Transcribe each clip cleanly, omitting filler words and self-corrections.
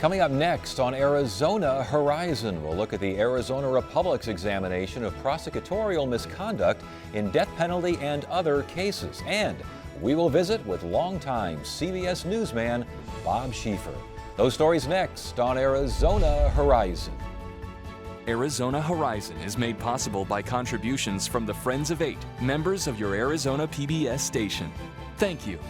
Coming up next on Arizona Horizon, we'll look at the Arizona Republic's examination of prosecutorial misconduct in death penalty and other cases. And we will visit with longtime CBS newsman Bob Schieffer. Those stories next on Arizona Horizon. Arizona Horizon is made possible by contributions from the Friends of Eight, members of your Arizona PBS station. Thank you.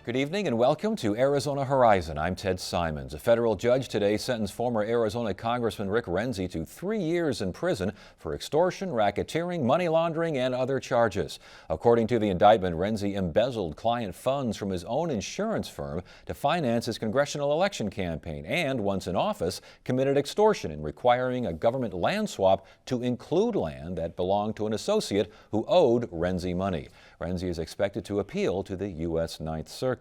Good evening and welcome to Arizona Horizon. I'm Ted Simons. A federal judge today sentenced former Arizona Congressman Rick Renzi to 3 years in prison for extortion, racketeering, money laundering, and other charges. According to the indictment, Renzi embezzled client funds from his own insurance firm to finance his congressional election campaign and, once in office, committed extortion in requiring a government land swap to include land that belonged to an associate who owed Renzi money. Renzi is expected to appeal to the U.S. Ninth Circuit.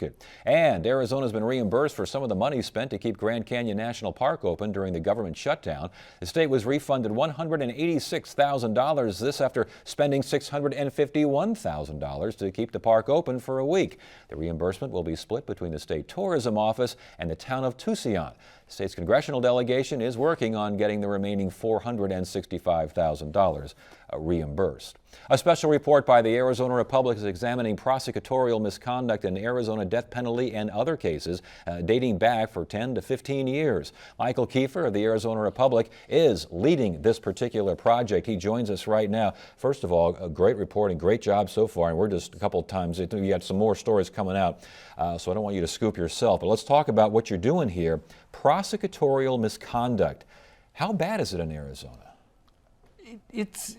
And Arizona's been reimbursed for some of the money spent to keep Grand Canyon National Park open during the government shutdown. The state was refunded $186,000, this after spending $651,000 to keep the park open for a week. The reimbursement will be split between the state tourism office and the town of Tucson. The state's congressional delegation is working on getting the remaining $465,000 reimbursed. A special report by the Arizona Republic is examining prosecutorial misconduct in Arizona death penalty and other cases dating back for 10 to 15 years. Michael Kiefer of the Arizona Republic is leading this particular project. He joins us right now. First of all, a great reporting, great job so far, and we're just a couple of times, you got some more stories coming out, so I don't want you to scoop yourself, but let's talk about what you're doing here. Prosecutorial misconduct. How bad is it in Arizona? It's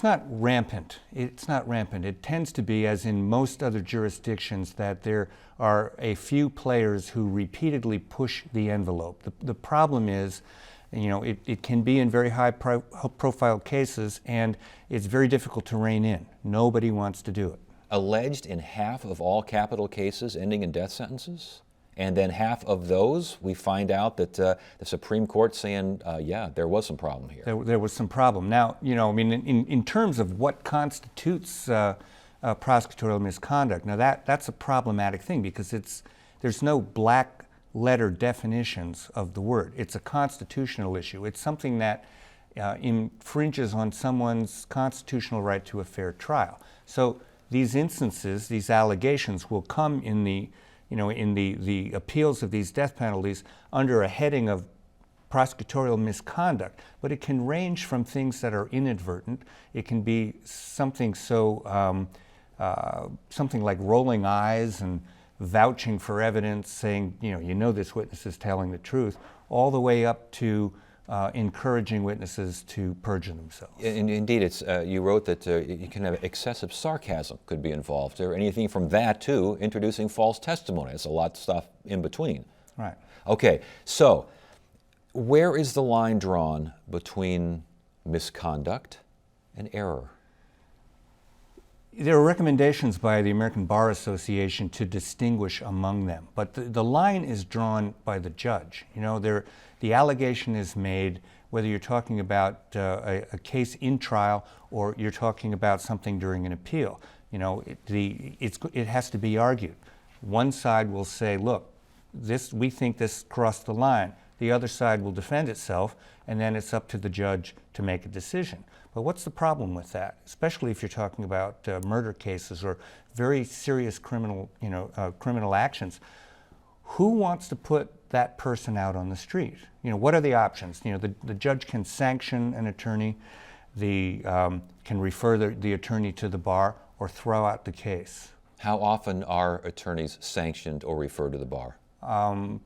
not rampant. It's not rampant. It tends to be, as in most other jurisdictions, that there are a few players who repeatedly push the envelope. The problem is, it can be in very high profile cases, and it's very difficult to rein in. Nobody wants to do it. Alleged in half of all capital cases ending in death sentences? And then half of those, we find out that the Supreme Court saying, yeah, there was some problem here. There was some problem. Now, in terms of what constitutes prosecutorial misconduct, now that's a problematic thing because there's no black letter definitions of the word. It's a constitutional issue. It's something that infringes on someone's constitutional right to a fair trial. So these instances, these allegations will come in the appeals of these death penalties under a heading of prosecutorial misconduct, but it can range from things that are inadvertent. It can be something something like rolling eyes and vouching for evidence, saying, this witness is telling the truth, all the way up to encouraging witnesses to perjure themselves. Indeed, it's you wrote that you can have excessive sarcasm could be involved, or anything from that to introducing false testimony. It's a lot of stuff in between. Right. Okay, so where is the line drawn between misconduct and error? There are recommendations by the American Bar Association to distinguish among them, but the line is drawn by the judge. The allegation is made whether you're talking about a case in trial or you're talking about something during an appeal. It has to be argued. One side will say, look, we think this crossed the line. The other side will defend itself, and then it's up to the judge to make a decision. But what's the problem with that, especially if you're talking about murder cases or very serious criminal actions? Who wants to put that person out on the street? What are the options? The judge can sanction an attorney, can refer the attorney to the bar, or throw out the case. How often are attorneys sanctioned or referred to the bar?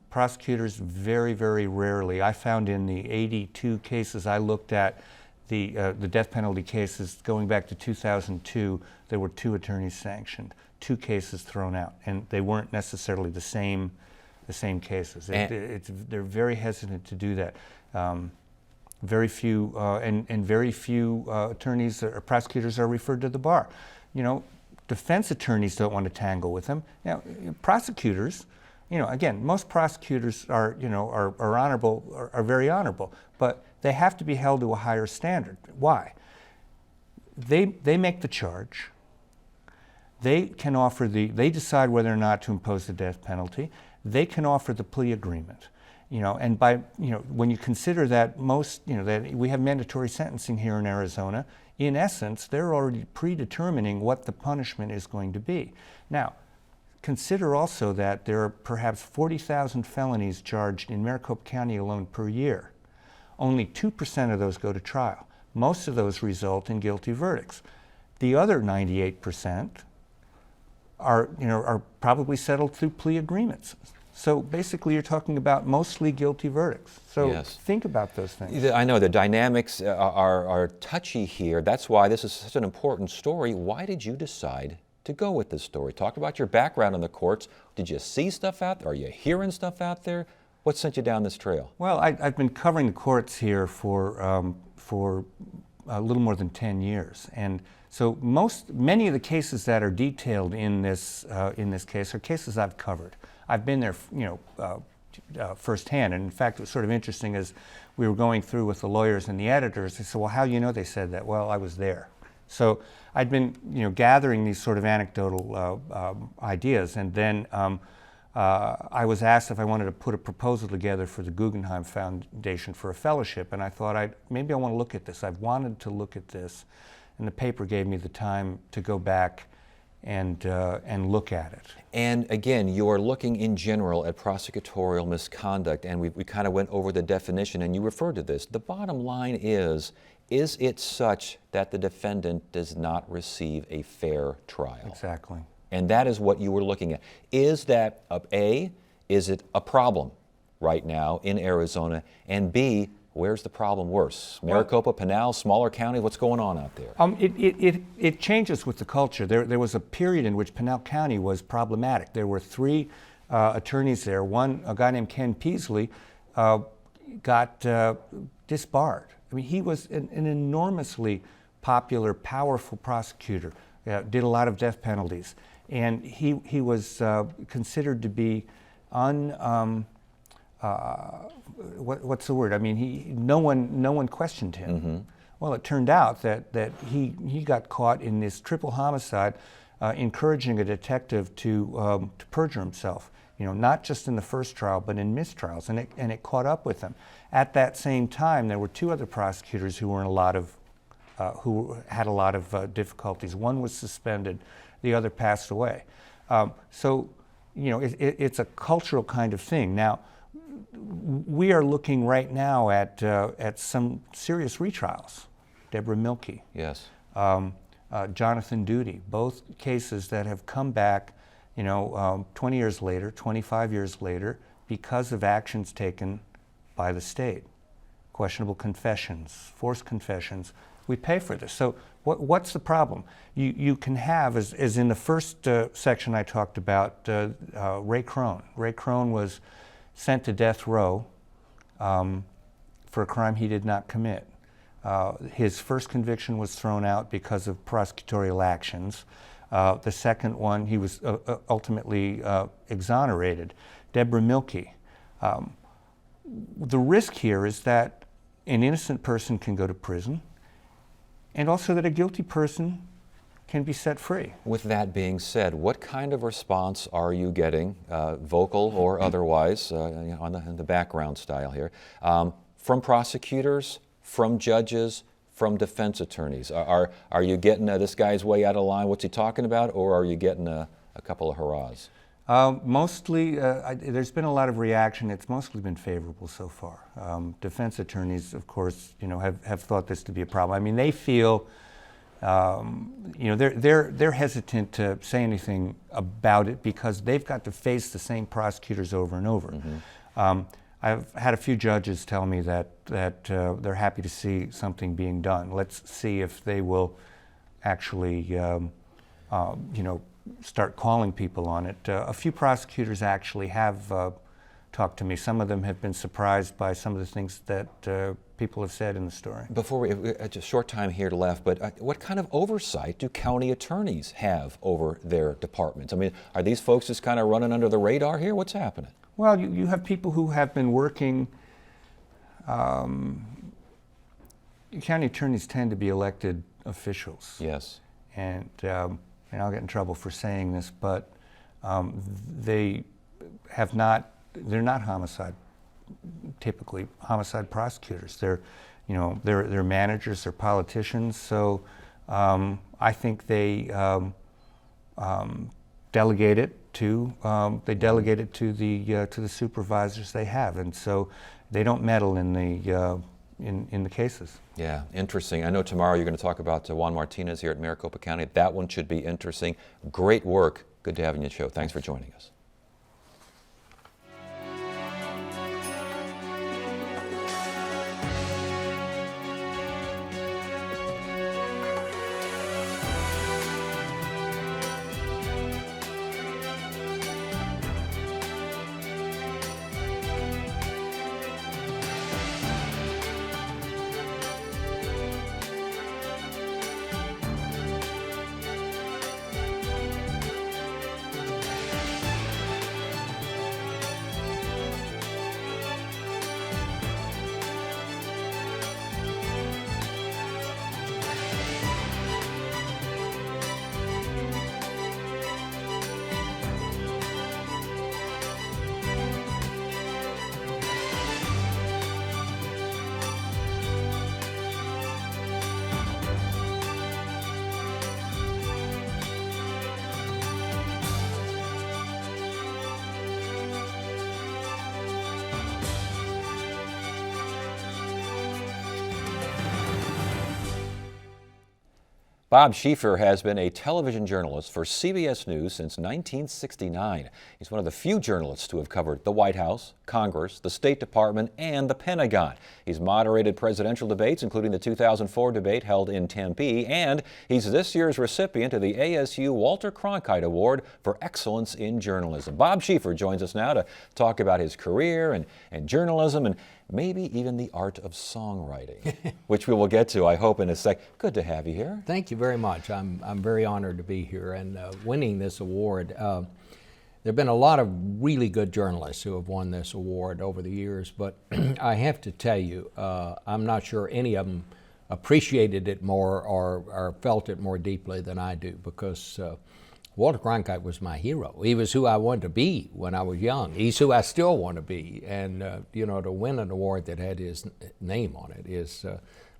Prosecutors very, very rarely. I found in the 82 cases I looked at, the death penalty cases going back to 2002, there were 2 attorneys sanctioned, 2 cases thrown out, and they weren't necessarily the same cases. They're very hesitant to do that. Very few attorneys or prosecutors are referred to the bar. Defense attorneys don't want to tangle with them. Now, prosecutors, again, most prosecutors are honorable, are very honorable, but they have to be held to a higher standard. Why? They make the charge. They can offer they decide whether or not to impose the death penalty. they can offer the plea agreement. And by, when you consider that that we have mandatory sentencing here in Arizona, in essence, they're already predetermining what the punishment is going to be. Now, consider also that there are perhaps 40,000 felonies charged in Maricopa County alone per year. Only 2% of those go to trial. Most of those result in guilty verdicts. The other 98% are probably settled through plea agreements. So basically, you're talking about mostly guilty verdicts. So yes. Think about those things. I know the dynamics are touchy here. That's why this is such an important story. Why did you decide to go with this story? Talk about your background in the courts. Did you see stuff out there? Are you hearing stuff out there? What sent you down this trail? Well, I've been covering the courts here for a little more than 10 years, and so many of the cases that are detailed in this case are cases I've covered. I've been there, firsthand. And in fact, it was sort of interesting as we were going through with the lawyers and the editors. They said, "Well, how do you know they said that?" Well, I was there. So I'd been, gathering these sort of anecdotal ideas, and then I was asked if I wanted to put a proposal together for the Guggenheim Foundation for a fellowship, and I thought maybe I want to look at this. I've wanted to look at this, and the paper gave me the time to go back and look at it. And again, you're looking in general at prosecutorial misconduct, and we kind of went over the definition, and you referred to this. The bottom line is it such that the defendant does not receive a fair trial? Exactly. And that is what you were looking at. Is that, is it a problem right now in Arizona? And B, where's the problem worse? Maricopa, Pinal, smaller counties, what's going on out there? It changes with the culture. There was a period in which Pinal County was problematic. There were 3 attorneys there. One, a guy named Ken Peasley, got disbarred. I mean, he was an enormously popular, powerful prosecutor, did a lot of death penalties. And he was considered to be what's the word? I mean, no one questioned him. Mm-hmm. Well, it turned out that he got caught in this triple homicide, encouraging a detective to perjure himself. Not just in the first trial, but in mistrials, and it caught up with him. At that same time, there were 2 other prosecutors who were who had a lot of difficulties. One was suspended, the other passed away. So, it's a cultural kind of thing. Now, we are looking right now at some serious retrials. Deborah Mielke. Yes. Jonathan Duty, both cases that have come back, 20 years later, 25 years later, because of actions taken by the state. Questionable confessions, forced confessions. We pay for this. So what's the problem? You can have, as in the first section I talked about, Ray Crone. Ray Crone was sent to death row for a crime he did not commit. His first conviction was thrown out because of prosecutorial actions. The second one, he was ultimately exonerated. Deborah Mielke. The risk here is that an innocent person can go to prison, and also that a guilty person can be set free. With that being said, what kind of response are you getting, vocal or otherwise, in the background style here, from prosecutors, from judges, from defense attorneys? Are you getting this guy's way out of line, what's he talking about, or are you getting a couple of hurrahs? Mostly, there's been a lot of reaction. It's mostly been favorable so far. Defense attorneys, of course, have thought this to be a problem. I mean, they feel, they're hesitant to say anything about it because they've got to face the same prosecutors over and over. Mm-hmm. I've had a few judges tell me that they're happy to see something being done. Let's see if they will actually, start calling people on it. A few prosecutors actually have talked to me. Some of them have been surprised by some of the things that people have said in the story. Before we, just a short time here left, but what kind of oversight do county attorneys have over their departments? I mean, are these folks just kind of running under the radar here? What's happening? Well, you have people who have been working. County attorneys tend to be elected officials. Yes. And I'll get in trouble for saying this, but they they're not typically homicide prosecutors. They're managers, they're politicians. So I think they delegate it to the supervisors they have, and so they don't meddle in the cases. Yeah, interesting. I know tomorrow you're going to talk about Juan Martinez here at Maricopa County. That one should be interesting. Great work. Good to have you on the show. Thanks for joining us. Bob Schieffer has been a television journalist for CBS News since 1969. He's one of the few journalists to have covered the White House, Congress, the State Department, and the Pentagon. He's moderated presidential debates, including the 2004 debate held in Tempe, and he's this year's recipient of the ASU Walter Cronkite Award for Excellence in Journalism. Bob Schieffer joins us now to talk about his career and journalism and maybe even the art of songwriting, which we will get to, I hope, in a sec. Good to have you here. Thank you very much. I'm very honored to be here and winning this award. There have been a lot of really good journalists who have won this award over the years, but I have to tell you, I'm not sure any of them appreciated it more or felt it more deeply than I do, because Walter Cronkite was my hero. He was who I wanted to be when I was young. He's who I still want to be. And, to win an award that had his name on it is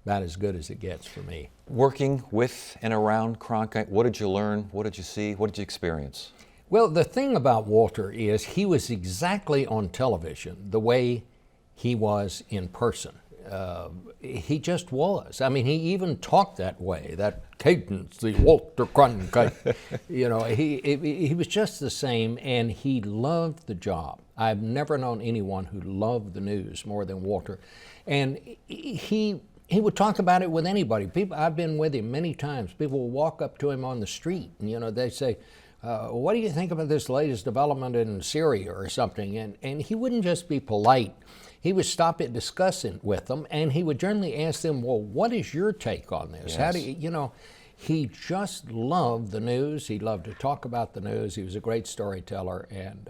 about as good as it gets for me. Working with and around Cronkite, what did you learn? What did you see? What did you experience? Well, the thing about Walter is he was exactly on television the way he was in person. He just was. I mean, he even talked that way, that cadence, the Walter Cronkite. He was just the same, and he loved the job. I've never known anyone who loved the news more than Walter. And he would talk about it with anybody. I've been with him many times. People will walk up to him on the street, and they say, what do you think about this latest development in Syria or something? And he wouldn't just be polite. He would stop and discuss it with them, and he would generally ask them, well, what is your take on this? Yes. How do you, he just loved the news. He loved to talk about the news. He was a great storyteller, and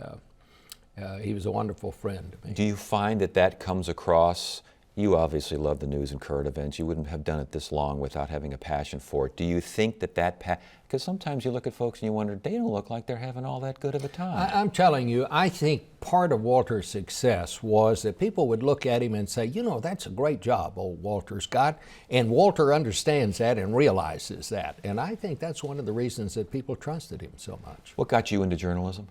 he was a wonderful friend to me. Do you find that comes across? You obviously love the news and current events. You wouldn't have done it this long without having a passion for it. Do you think because sometimes you look at folks and you wonder, they don't look like they're having all that good of a time. I'm telling you, I think part of Walter's success was that people would look at him and say, that's a great job old Walter's got. And Walter understands that and realizes that. And I think that's one of the reasons that people trusted him so much. What got you into journalism?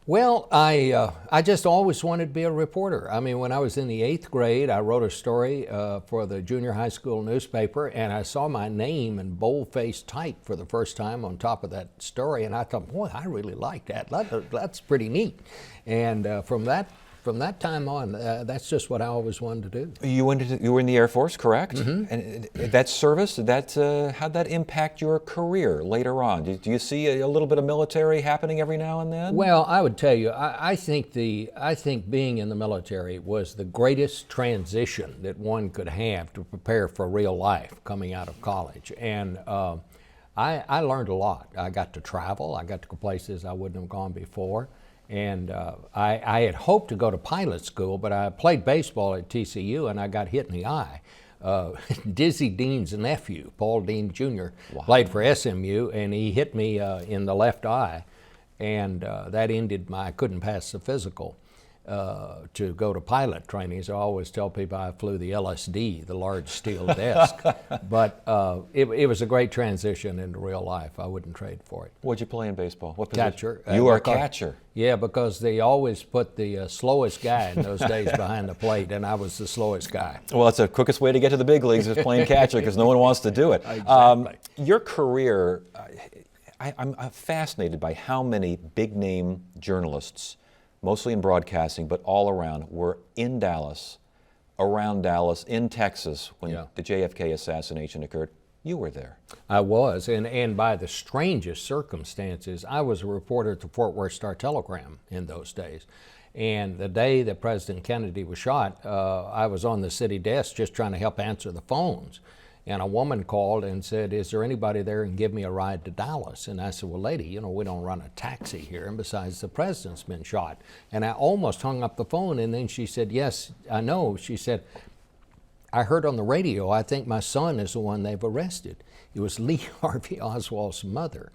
Well, I just always wanted to be a reporter. I mean, when I was in the 8th grade, I wrote a story for the junior high school newspaper, and I saw my name in bold-faced type for the first time on top of that story, and I thought, boy, I really like that. That's pretty neat. And from that time on, that's just what I always wanted to do. You were in the Air Force, correct? Mm-hmm. And that service, how'd that impact your career later on? Do you see a little bit of military happening every now and then? Well, I would tell you, I think being in the military was the greatest transition that one could have to prepare for real life coming out of college. And I learned a lot. I got to travel. I got to go places I wouldn't have gone before. And I had hoped to go to pilot school, but I played baseball at TCU and I got hit in the eye. Dizzy Dean's nephew, Paul Dean Jr., played for SMU, and he hit me in the left eye. And that ended I couldn't pass the physical to go to pilot training. So I always tell people I flew the LSD, the large steel desk. But it was a great transition into real life. I wouldn't trade for it. What'd you play in baseball? What position? Catcher. You are catcher. Yeah, because they always put the slowest guy in those days behind the plate, and I was the slowest guy. Well, it's the quickest way to get to the big leagues is playing catcher because no one wants to do it. Exactly. Your career, I'm fascinated by how many big-name journalists, mostly in broadcasting, but all around, were in Dallas, around Dallas, in Texas when the JFK assassination occurred. You were there. I was, and by the strangest circumstances, I was a reporter at the Fort Worth Star-Telegram in those days. And the day that President Kennedy was shot, I was on the city desk just trying to help answer the phones. And a woman called and said, "Is there anybody there who can give me a ride to Dallas?" And I said, "Well, lady, you know, we don't run a taxi here. And besides, the president's been shot." And I almost hung up the phone. And then she said, "Yes, I know." She said, "I heard on the radio, I think my son is the one they've arrested." It was Lee Harvey Oswald's mother.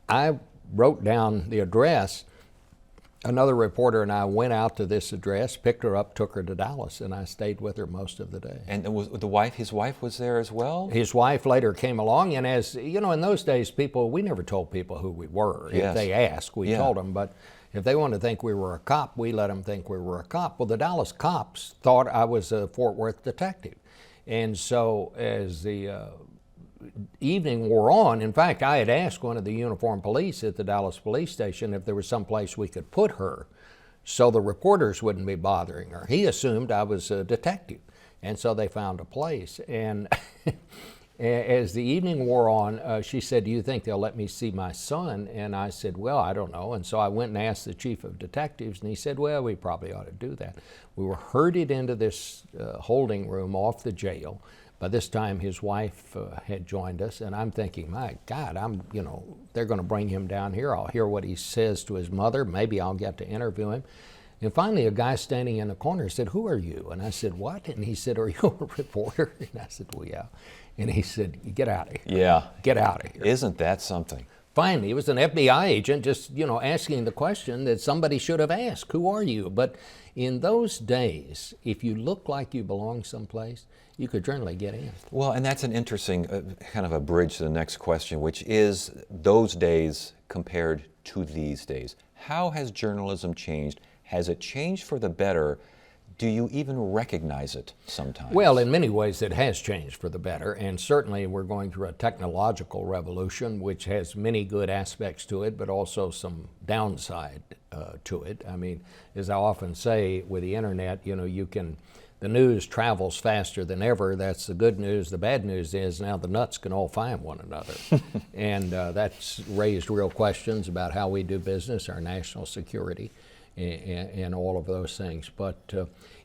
I wrote down the address. Another reporter and I went out to this address, picked her up, took her to Dallas, and I stayed with her most of the day. And was his wife was there as well? His wife later came along, and as you know, in those days, we never told people who we were. If they asked, we told them, but if they wanted to think we were a cop, we let them think we were a cop. Well, the Dallas cops thought I was a Fort Worth detective. And so as the evening wore on, in fact, I had asked one of the uniformed police at the Dallas police station if there was some place we could put her so the reporters wouldn't be bothering her. He assumed I was a detective, and so they found a place. And as the evening wore on, she said, "Do you think they'll let me see my son?" And I said, "Well, I don't know." And so I went and asked the chief of detectives, and he said, "Well, we probably ought to do that." We were herded into this holding room off the jail. By this time, his wife had joined us, and I'm thinking, my God, they're going to bring him down here. I'll hear what he says to his mother. Maybe I'll get to interview him. And finally, a guy standing in the corner said, "Who are you?" And I said, "What?" And he said, "Are you a reporter?" And I said, "Well, yeah." And he said, "Get out of here." Yeah. Get out of here. Isn't that something? Finally, he was an FBI agent just, asking the question that somebody should have asked, "Who are you?" But in those days, if you looked like you belonged someplace, you could generally get in. Well, and that's an interesting kind of a bridge to the next question, which is those days compared to these days. How has journalism changed? Has it changed for the better? Do you even recognize it sometimes? Well, in many ways it has changed for the better, and certainly we're going through a technological revolution which has many good aspects to it, but also some downside to it. I mean, as I often say, with the internet, the news travels faster than ever. That's the good news. The bad news is now the nuts can all find one another. And that's raised real questions about how we do business, our national security, and all of those things. But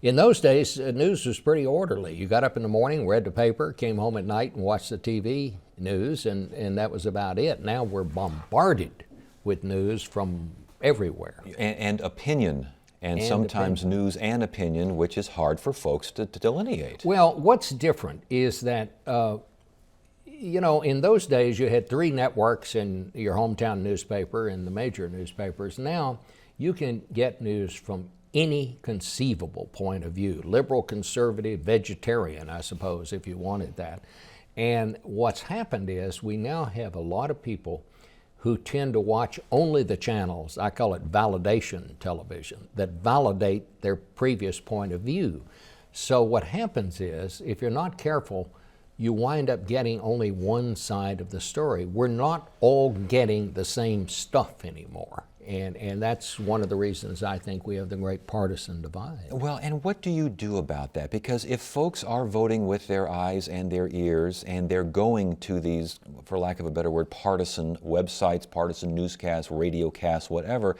in those days, news was pretty orderly. You got up in the morning, read the paper, came home at night and watched the TV news, and that was about it. Now we're bombarded with news from everywhere. And opinion. And sometimes news and opinion, which is hard for folks to delineate. Well, what's different is that, in those days you had 3 networks in your hometown newspaper and the major newspapers. Now you can get news from any conceivable point of view, liberal, conservative, vegetarian, I suppose, if you wanted that. And what's happened is we now have a lot of people who tend to watch only the channels, I call it validation television, that validate their previous point of view. So what happens is, if you're not careful, you wind up getting only one side of the story. We're not all getting the same stuff anymore. And that's one of the reasons I think we have the great partisan divide. Well, and what do you do about that? Because if folks are voting with their eyes and their ears, and they're going to these, for lack of a better word, partisan websites, partisan newscasts, radiocasts, whatever,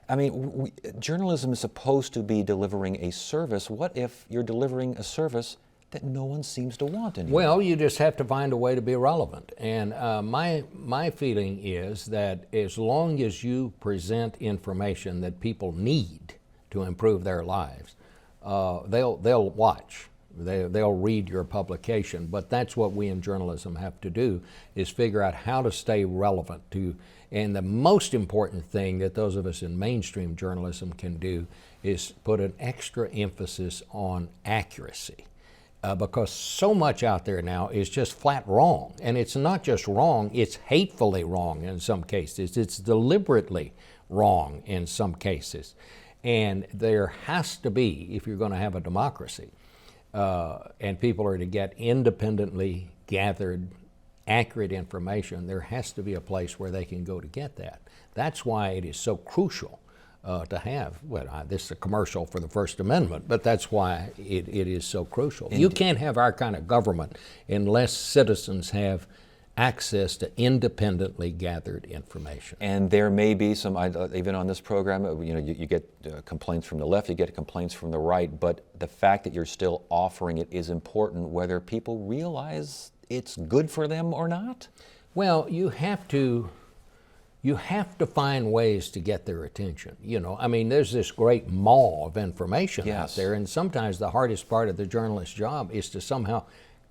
I mean, journalism is supposed to be delivering a service. What if you're delivering a service that no one seems to want anymore? Well, you just have to find a way to be relevant. And my feeling is that as long as you present information that people need to improve their lives, they'll watch. They'll read your publication. But that's what we in journalism have to do, is figure out how to stay relevant to. And the most important thing that those of us in mainstream journalism can do is put an extra emphasis on accuracy. Because so much out there now is just flat wrong. And it's not just wrong, it's hatefully wrong in some cases. It's deliberately wrong in some cases. And there has to be, if you're going to have a democracy, and people are to get independently gathered, accurate information, there has to be a place where they can go to get that. That's why it is so crucial to have, this is a commercial for the First Amendment, but that's why it is so crucial. You can't have our kind of government unless citizens have access to independently gathered information. And there may be some, even on this program, you get complaints from the left, you get complaints from the right, but the fact that you're still offering it is important, whether people realize it's good for them or not? Well, you have to find ways to get their attention. There's this great maw of information out there, and sometimes the hardest part of the journalist's job is to somehow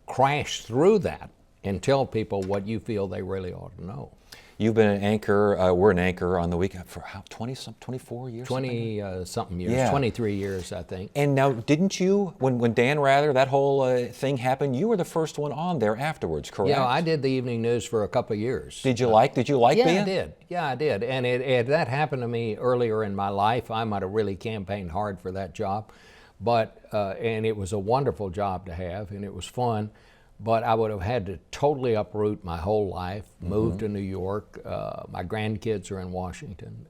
crash through that and tell people what you feel they really ought to know. You've been an anchor, we're an anchor on the weekend for how, 24 years? 20-something years, Yeah. 23 years, I think. And now, didn't you, when Dan Rather, that whole thing happened, you were the first one on there afterwards, correct? Yeah, I did the evening news for a couple of years. Did you like Yeah, being? I did. Yeah, I did. And that happened to me earlier in my life. I might have really campaigned hard for that job, but and it was a wonderful job to have, and it was fun. But I would have had to totally uproot my whole life, move to New York. My grandkids are in Washington.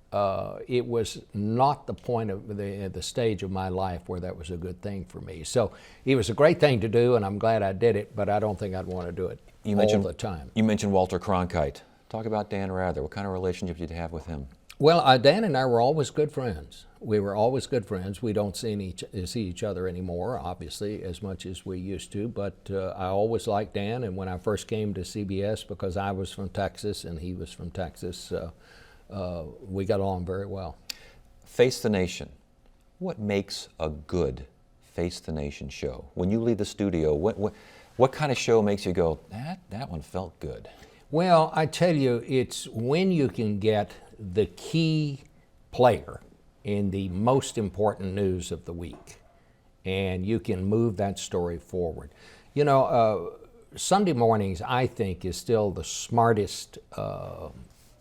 It was not the point of the stage of my life where that was a good thing for me. So it was a great thing to do, and I'm glad I did it, but I don't think I'd want to do it all the time. You mentioned Walter Cronkite. Talk about Dan Rather. What kind of relationship did you have with him? Well, Dan and I were always good friends. We were always good friends. We don't see each other anymore, obviously, as much as we used to, but I always liked Dan, and when I first came to CBS, because I was from Texas and he was from Texas, we got along very well. Face the Nation. What makes a good Face the Nation show? When you leave the studio, what kind of show makes you go, that one felt good? Well, I tell you, it's when you can get the key player in the most important news of the week, and you can move that story forward. Sunday mornings, I think, is still the smartest hour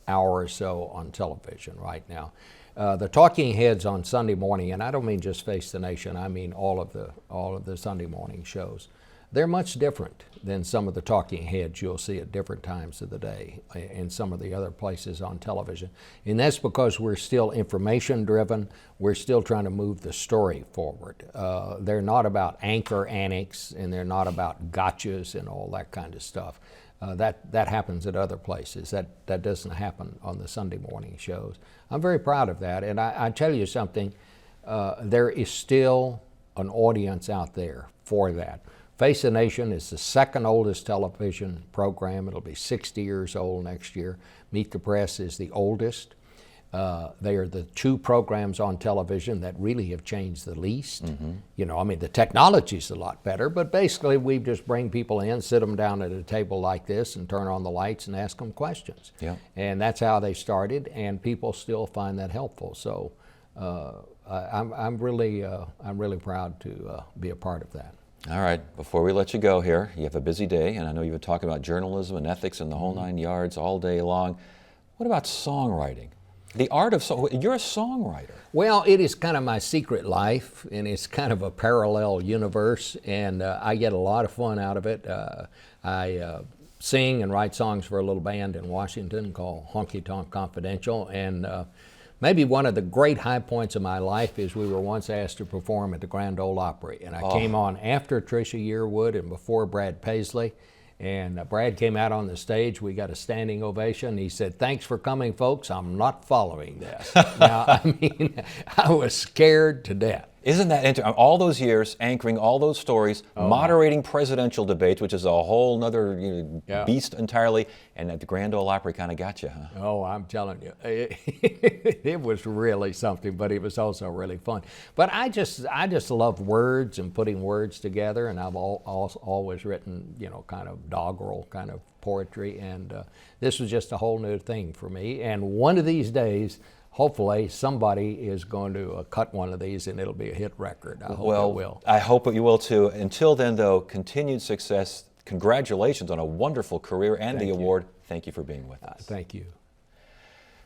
or so on television right now. The talking heads on Sunday morning, and I don't mean just Face the Nation, I mean all of the Sunday morning shows. They're much different than some of the talking heads you'll see at different times of the day in some of the other places on television. And that's because we're still information driven. We're still trying to move the story forward. They're not about anchor annex, and they're not about gotchas and all that kind of stuff. That happens at other places. That doesn't happen on the Sunday morning shows. I'm very proud of that. And I tell you something, there is still an audience out there for that. Face the Nation is the second oldest television program. It'll be 60 years old next year. Meet the Press is the oldest. They are the two programs on television that really have changed the least. The technology's a lot better, but basically we just bring people in, sit them down at a table like this, and turn on the lights and ask them questions. Yeah. And that's how they started, and people still find that helpful. So I'm really proud to be a part of that. All right, before we let you go here, you have a busy day, and I know you've been talking about journalism and ethics and the whole 9 yards all day long. What about songwriting? The art of you're a songwriter. Well, it is kind of my secret life, and it's kind of a parallel universe, and I get a lot of fun out of it. I sing and write songs for a little band in Washington called Honky Tonk Confidential, and maybe one of the great high points of my life is we were once asked to perform at the Grand Ole Opry, and I came on after Trisha Yearwood and before Brad Paisley, and Brad came out on the stage. We got a standing ovation. He said, "Thanks for coming, folks. I'm not following this." Now, I was scared to death. Isn't that interesting? All those years anchoring all those stories, moderating presidential debates, which is a whole nother beast entirely, and at the Grand Ole Opry kind of got you, huh? Oh, I'm telling you, it was really something, but it was also really fun. But I just love words and putting words together, and I've always written, kind of doggerel kind of poetry, and this was just a whole new thing for me. And one of these days, hopefully somebody is going to cut one of these and it'll be a hit record. I hope it will. I hope you will too. Until then, though, continued success. Congratulations on a wonderful career and the award. Thank you for being with us. Thank you.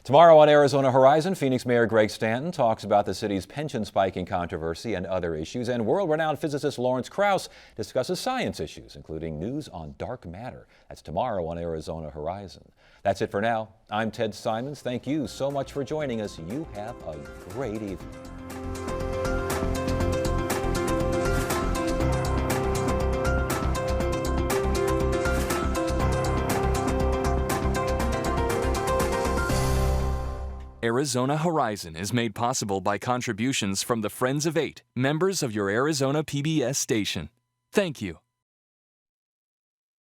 Tomorrow on Arizona Horizon, Phoenix Mayor Greg Stanton talks about the city's pension spiking controversy and other issues, and world-renowned physicist Lawrence Krauss discusses science issues, including news on dark matter. That's tomorrow on Arizona Horizon. That's it for now. I'm Ted Simons. Thank you so much for joining us. You have a great evening. Arizona Horizon is made possible by contributions from the Friends of 8, members of your Arizona PBS station. Thank you.